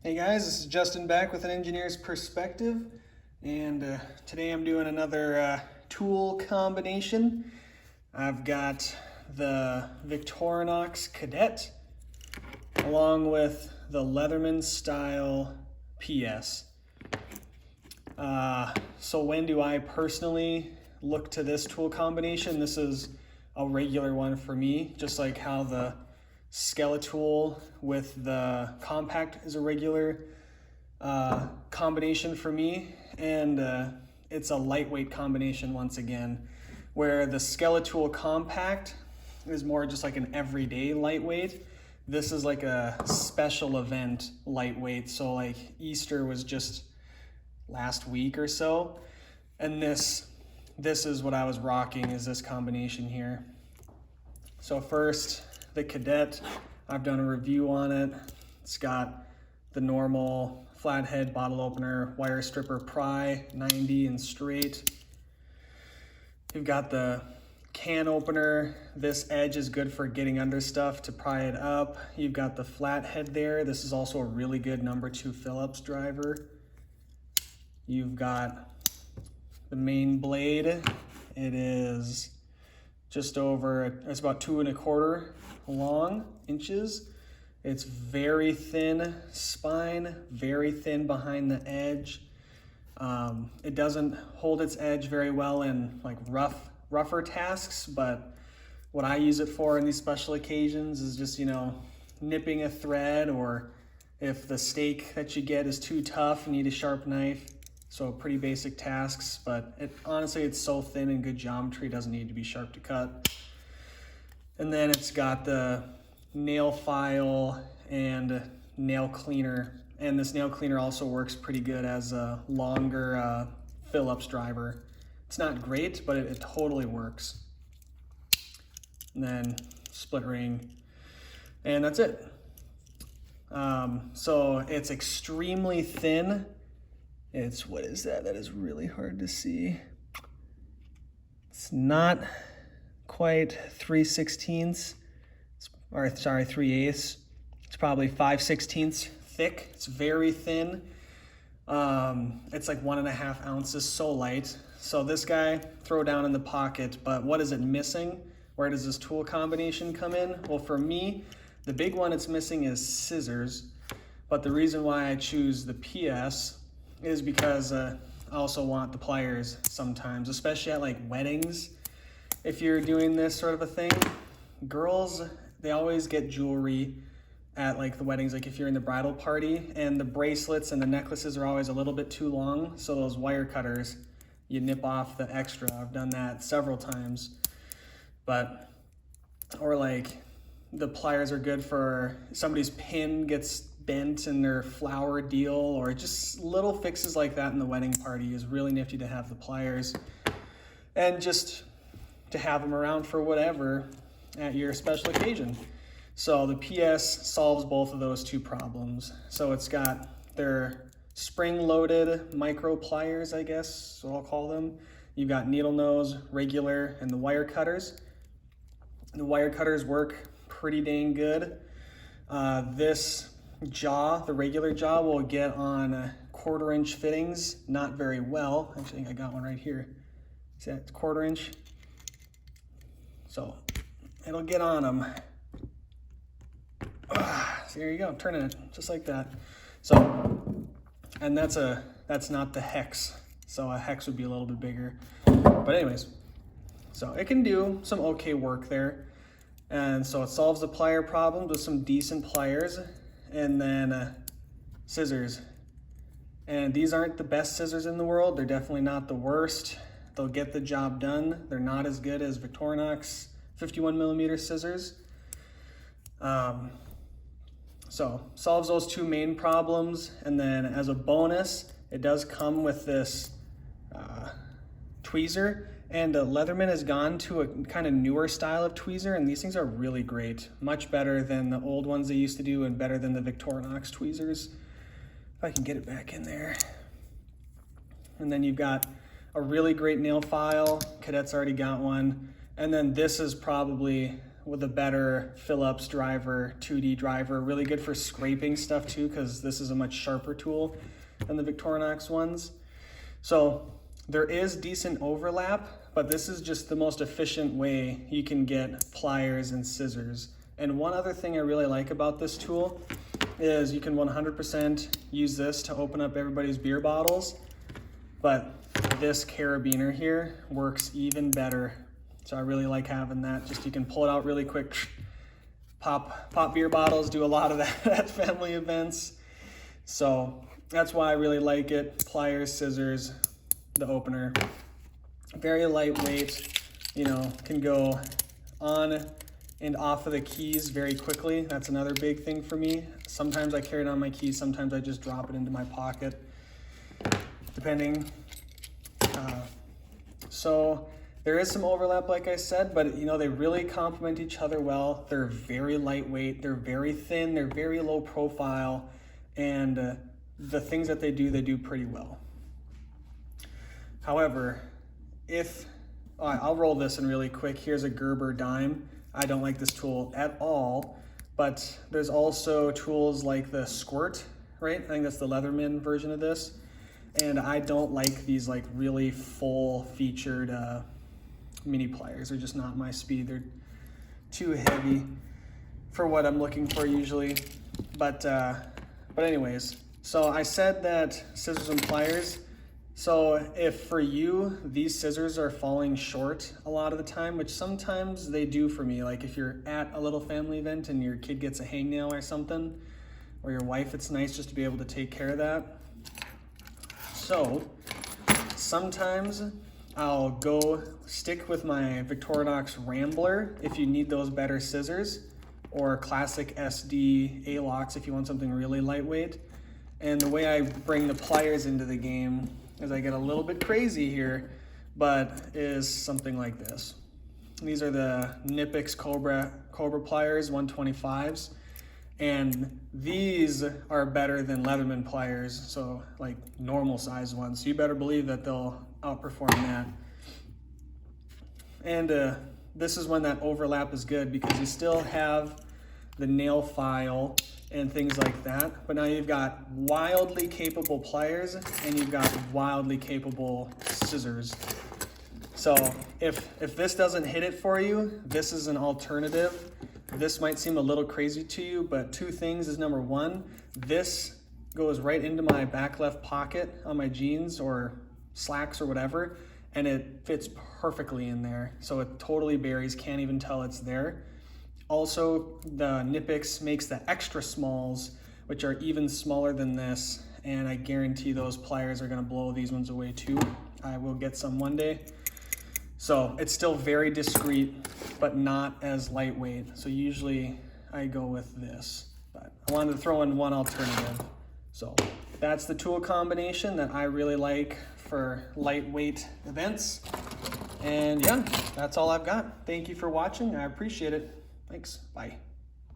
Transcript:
Hey guys, this is Justin back with an engineer's perspective, and today I'm doing another tool combination. I've got the Victorinox Cadet along with the Leatherman style PS. So when do I personally look to this tool combination? This is a regular one for me, just like how the Skeletool with the compact is a regular combination for me, and it's a lightweight combination once again, where the Skeletool compact is more just like an everyday lightweight. This is like a special event lightweight, so like Easter was just last week or so, and this is what I was rocking, is this combination here. So first, the Cadet, I've done a review on it. It's got the normal flathead bottle opener, wire stripper pry, 90 and straight. You've got the can opener. This edge is good for getting under stuff to pry it up. You've got the flathead there. This is also a really good number 2 Phillips driver. You've got the main blade. It is just over, it's about 2 1/4 long inches. It's very thin spine, very thin behind the edge. It doesn't hold its edge very well in like rougher tasks, but what I use it for in these special occasions is just, nipping a thread, or if the steak that you get is too tough, you need a sharp knife. So pretty basic tasks, but honestly, it's so thin and good geometry, it doesn't need to be sharp to cut. And then it's got the nail file and nail cleaner. And this nail cleaner also works pretty good as a longer Phillips driver. It's not great, but it totally works. And then split ring, and that's it. So it's extremely thin. It's, what is that? That is really hard to see. It's not quite 3/16, or sorry, 3/8. It's probably 5/16 thick. It's very thin. It's like 1.5 ounces, so light. So this guy, throw down in the pocket, but what is it missing? Where does this tool combination come in? Well, for me, the big one it's missing is scissors. But the reason why I choose the PS is because I also want the pliers sometimes, especially at like weddings. If you're doing this sort of a thing, girls, they always get jewelry at like the weddings, like if you're in the bridal party, and the bracelets and the necklaces are always a little bit too long, so those wire cutters, you nip off the extra. I've done that several times. Or like the pliers are good for somebody's pin gets bent in their flower deal, or just little fixes like that in the wedding party is really nifty to have the pliers, and just to have them around for whatever at your special occasion. So the PS solves both of those two problems. So it's got their spring-loaded micro pliers, I guess, so I'll call them. You've got needle nose, regular, and the wire cutters. The wire cutters work pretty dang good. This jaw, the regular jaw, will get on 1/4 inch fittings not very well. Actually, I think I got one right here. See that? It's 1/4 inch. So it'll get on them. So there you go, turning it just like that. So, and that's not the hex. So a hex would be a little bit bigger. But anyways, so it can do some okay work there. And so it solves the plier problem with some decent pliers, and then scissors. And these aren't the best scissors in the world. They're definitely not the worst. They'll get the job done. They're not as good as Victorinox 51mm scissors. So solves those two main problems. And then as a bonus, it does come with this tweezer. And Leatherman has gone to a kind of newer style of tweezer, and these things are really great. Much better than the old ones they used to do, and better than the Victorinox tweezers. If I can get it back in there. And then you've got a really great nail file. Cadet's already got one. And then this is probably with a better Phillips driver, 2D driver. Really good for scraping stuff too, because this is a much sharper tool than the Victorinox ones. So there is decent overlap, but this is just the most efficient way you can get pliers and scissors. And one other thing I really like about this tool is you can 100% use this to open up everybody's beer bottles, but this carabiner here works even better. So I really like having that. Just you can pull it out really quick, pop beer bottles, do a lot of that at family events. So that's why I really like it. Pliers, scissors, the opener. Very lightweight, you know, can go on and off of the keys very quickly. That's another big thing for me. Sometimes I carry it on my keys, sometimes I just drop it into my pocket, depending. So there is some overlap, like I said, but you know, they really complement each other well. They're very lightweight, they're very thin, they're very low profile, and the things that they do pretty well. However, I'll roll this in really quick. Here's a Gerber Dime. I don't like this tool at all, but there's also tools like the Squirt, right? I think that's the Leatherman version of this. And I don't like these like really full featured mini pliers. They're just not my speed. They're too heavy for what I'm looking for usually. But anyways, so I said that scissors and pliers. So if for you, these scissors are falling short a lot of the time, which sometimes they do for me, like if you're at a little family event and your kid gets a hangnail or something, or your wife, it's nice just to be able to take care of that. So sometimes I'll go stick with my Victorinox Rambler if you need those better scissors, or classic SD alox if you want something really lightweight. And the way I bring the pliers into the game is I get a little bit crazy here, but is something like this. These are the knipex cobra pliers, 125s, and these are better than Leatherman pliers, so like normal size ones. So you better believe that they'll outperform that. And this is when that overlap is good, because you still have the nail file and things like that, but now you've got wildly capable pliers and you've got wildly capable scissors. So if this doesn't hit it for you, this is an alternative. This might seem a little crazy to you, but two things is, number one, this goes right into my back left pocket on my jeans or slacks or whatever, and it fits perfectly in there. So it totally buries, can't even tell it's there. Also, the Knipex makes the extra smalls, which are even smaller than this, and I guarantee those pliers are gonna blow these ones away too. I will get some one day. So it's still very discreet, but not as lightweight. So usually I go with this, but I wanted to throw in one alternative. So that's the tool combination that I really like for lightweight events. And yeah, that's all I've got. Thank you for watching. I appreciate it. Thanks. Bye.